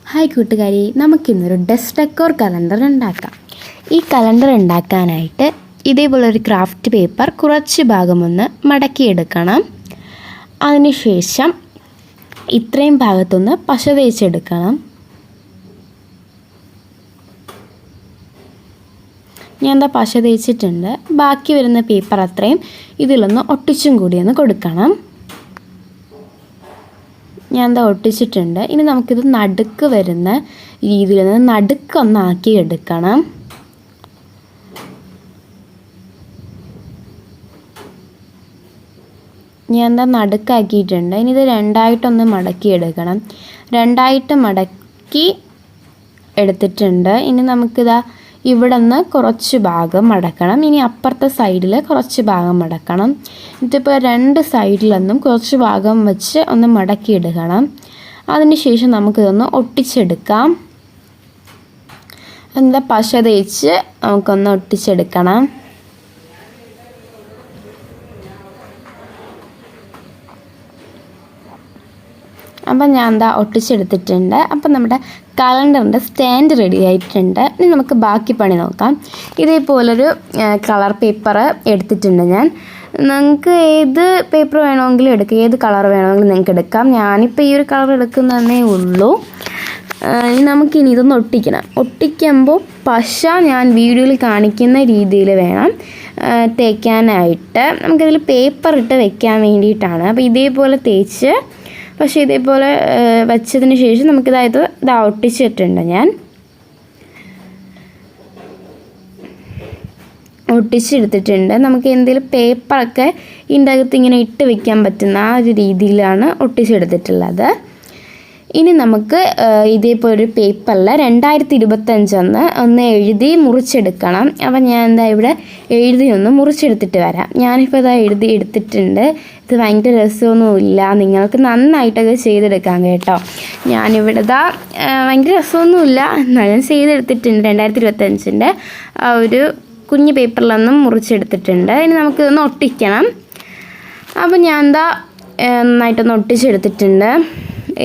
Hi കൂട്ടുകാരി, നമുക്കിന്നൊരു desk decor calendar ഉണ്ടാക്കാം. ഈ കലണ്ടർ ഉണ്ടാക്കാനായിട്ട് ഇതേപോലൊരു ക്രാഫ്റ്റ് പേപ്പർ കുറച്ച് ഭാഗമൊന്ന് മടക്കിയെടുക്കണം. അതിനുശേഷം ഇത്രയും ഭാഗത്തൊന്ന് പശ തേച്ചെടുക്കണം. ഞാൻ പശ തേച്ചിട്ടുണ്ട്. ബാക്കി വരുന്ന പേപ്പർ അത്രയും ഇതിലൊന്ന് ഒട്ടിച്ചും കൂടി ഒന്ന് കൊടുക്കണം. ഞാൻ ഒട്ടിച്ചിട്ടുണ്ട്. ഇനി നമുക്കിത് നടുക്ക് വരുന്ന രീതിയിൽ നടുക്കൊന്നാക്കി എടുക്കണം. ഞാൻ നടുക്കാക്കിയിട്ടുണ്ട്. ഇനി ഇത് രണ്ടായിട്ടൊന്ന് മടക്കിയെടുക്കണം. രണ്ടായിട്ട് മടക്കി എടുത്തിട്ടുണ്ട്. ഇനി നമുക്കിതാ ഇവിടെ നിന്ന് കുറച്ച് ഭാഗം മടക്കണം. ഇനി അപ്പുറത്തെ സൈഡിൽ കുറച്ച് ഭാഗം മടക്കണം. ഇതിപ്പോൾ രണ്ട് സൈഡിലൊന്നും കുറച്ച് ഭാഗം വെച്ച് ഒന്ന് മടക്കിയെടുക്കണം. അതിനുശേഷം നമുക്കിതൊന്ന് ഒട്ടിച്ചെടുക്കാം. പശ തേച്ച് നമുക്കൊന്ന് ഒട്ടിച്ചെടുക്കണം. അപ്പം ഞാൻ ഒട്ടിച്ചെടുത്തിട്ടുണ്ട്. അപ്പം നമ്മുടെ കലണ്ടറിൻ്റെ സ്റ്റാൻഡ് റെഡി ആയിട്ടുണ്ട്. ഇനി നമുക്ക് ബാക്കി പണി നോക്കാം. ഇതേപോലൊരു കളർ പേപ്പർ എടുത്തിട്ടുണ്ട് ഞാൻ. നിങ്ങൾക്ക് ഏത് പേപ്പർ വേണമെങ്കിലും എടുക്കാം, ഏത് കളർ വേണമെങ്കിലും നിങ്ങൾക്ക് എടുക്കാം. ഞാനിപ്പോൾ ഈ ഒരു കളർ എടുക്കുന്നതന്നേ ഉള്ളൂ. ഇനി നമുക്കിനി ഇതൊന്ന് ഒട്ടിക്കണം. ഒട്ടിക്കുമ്പോൾ പശ ഞാൻ വീഡിയോയിൽ കാണിക്കുന്ന രീതിയിൽ വേണം തേക്കാനായിട്ട്. നമുക്കിതിൽ പേപ്പർ ഇട്ട് വെക്കാൻ വേണ്ടിയിട്ടാണ്. അപ്പോൾ ഇതേപോലെ തേച്ച് പക്ഷേ ഇതേപോലെ വെച്ചതിന് ശേഷം നമുക്കിതായത് ഒട്ടിച്ചിട്ടുണ്ട്. ഞാൻ ഒട്ടിച്ചെടുത്തിട്ടുണ്ട്. നമുക്ക് എന്തെങ്കിലും പേപ്പറൊക്കെ ഇതിൻ്റെ അകത്ത് ഇങ്ങനെ ഇട്ട് വെക്കാൻ പറ്റുന്ന ആ ഒരു രീതിയിലാണ് ഒട്ടിച്ചെടുത്തിട്ടുള്ളത്. ഇനി നമുക്ക് ഇതേപോലൊരു പേപ്പറിൽ 2025 ഒന്ന് എഴുതി മുറിച്ചെടുക്കണം. അപ്പം ഞാൻ ഇവിടെ എഴുതി ഒന്ന് മുറിച്ചെടുത്തിട്ട് വരാം. ഞാനിപ്പോൾ എഴുതി എടുത്തിട്ടുണ്ട്. ഇത് ഭയങ്കര രസമൊന്നുമില്ല, നിങ്ങൾക്ക് നന്നായിട്ടൊക്കെ ചെയ്തെടുക്കാം കേട്ടോ. ഞാനിവിടെ ഭയങ്കര രസമൊന്നുമില്ല, എന്നാലും ചെയ്തെടുത്തിട്ടുണ്ട്. 2025 ആ ഒരു കുഞ്ഞ് പേപ്പറിലൊന്നും മുറിച്ചെടുത്തിട്ടുണ്ട്. ഇനി നമുക്കിതൊന്ന് ഒട്ടിക്കണം. അപ്പോൾ ഞാൻ നന്നായിട്ടൊന്ന് ഒട്ടിച്ചെടുത്തിട്ടുണ്ട്.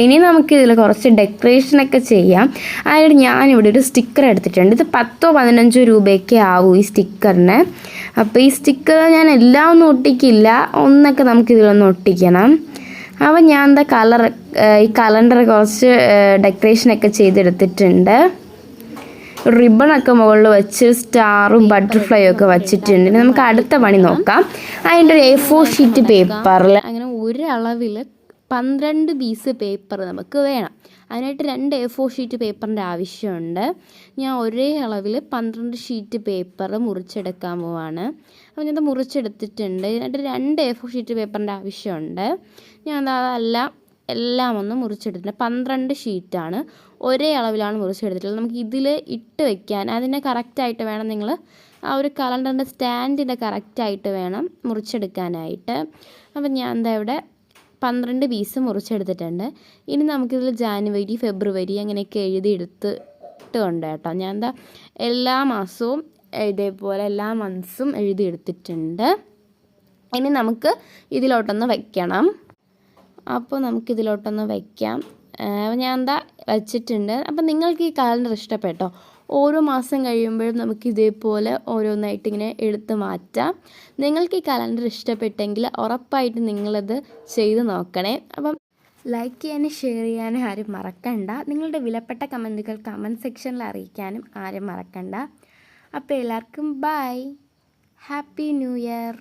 ഇനി നമുക്കിതിൽ കുറച്ച് ഡെക്കറേഷനൊക്കെ ചെയ്യാം. അതിനായിട്ട് ഞാനിവിടെ ഒരു സ്റ്റിക്കർ എടുത്തിട്ടുണ്ട്. ഇത് 10-15 രൂപയൊക്കെ ആവും ഈ സ്റ്റിക്കറിന്. അപ്പോൾ ഈ സ്റ്റിക്കർ ഞാൻ എല്ലാം ഒന്നും ഒട്ടിക്കില്ല, ഒന്നൊക്കെ നമുക്കിതിലൊന്ന് ഒട്ടിക്കണം. അപ്പോൾ ഞാൻ ഈ കലണ്ടർ കുറച്ച് ഡെക്കറേഷനൊക്കെ ചെയ്തെടുത്തിട്ടുണ്ട്. റിബണൊക്കെ മുകളിൽ വെച്ച് സ്റ്റാറും ബട്ടർഫ്ലൈയും ഒക്കെ വച്ചിട്ടുണ്ട്. നമുക്ക് അടുത്ത പണി നോക്കാം. അതിൻ്റെ ഒരു A4 ഷീറ്റ് പേപ്പറിൽ അങ്ങനെ ഒരളവിൽ 12 പീസ് പേപ്പർ നമുക്ക് വേണം. അതിനായിട്ട് 2 A4 ഷീറ്റ് പേപ്പറിൻ്റെ ആവശ്യമുണ്ട്. ഞാൻ ഒരേ അളവിൽ 12 ഷീറ്റ് പേപ്പർ മുറിച്ചെടുക്കാൻ പോവാണ്. അപ്പോൾ ഞാൻ മുറിച്ചെടുത്തിട്ടുണ്ട്. ഇതിനായിട്ട് 2 A4 ഷീറ്റ് പേപ്പറിൻ്റെ ആവശ്യമുണ്ട്. ഞാൻ എല്ലാം ഒന്ന് മുറിച്ചെടുത്തിട്ടുണ്ട്. 12 ഷീറ്റാണ്, ഒരേ അളവിലാണ് മുറിച്ചെടുത്തിട്ടുള്ളത്. നമുക്ക് ഇതിൽ ഇട്ട് വെക്കാൻ അതിനെ കറക്റ്റായിട്ട് വേണം, നിങ്ങൾ ആ ഒരു കലണ്ടറിൻ്റെ സ്റ്റാൻഡിൻ്റെ കറക്റ്റായിട്ട് വേണം മുറിച്ചെടുക്കാനായിട്ട്. അപ്പം ഞാൻ ഇവിടെ 12 പീസ് മുറിച്ചെടുത്തിട്ടുണ്ട്. ഇനി നമുക്കിതിൽ ജാനുവരി, ഫെബ്രുവരി അങ്ങനെയൊക്കെ എഴുതിയെടുത്തിട്ടുണ്ട് കേട്ടോ. ഞാൻ എല്ലാ മാസവും ഇതേപോലെ എല്ലാ മന്ത്സും എഴുതിയെടുത്തിട്ടുണ്ട്. ഇനി നമുക്ക് ഇതിലോട്ടൊന്ന് വയ്ക്കണം. അപ്പോൾ നമുക്കിതിലോട്ടൊന്ന് വയ്ക്കാം. ഞാൻ വച്ചിട്ടുണ്ട്. അപ്പം നിങ്ങൾക്ക് ഈ കലണ്ടർ ഇഷ്ടപ്പെട്ടോ? ഓരോ മാസം കഴിയുമ്പോഴും നമുക്ക് ഇതേപോലെ ഓരോന്നായിട്ട് ഇങ്ങനെ എടുത്ത് മാറ്റാം. നിങ്ങൾക്ക് ഈ കലണ്ടർ ഇഷ്ടപ്പെട്ടെങ്കിൽ ഉറപ്പായിട്ട് നിങ്ങളത് ചെയ്ത് നോക്കണേ. അപ്പം ലൈക്ക് ചെയ്യാനും ഷെയർ ചെയ്യാനും ആരും മറക്കണ്ട. നിങ്ങളുടെ വിലപ്പെട്ട കമൻറ്റുകൾ കമൻറ്റ് സെക്ഷനിൽ അറിയിക്കാനും ആരും മറക്കണ്ട. അപ്പോൾ എല്ലാവർക്കും ബൈ, ഹാപ്പി ന്യൂ ഇയർ.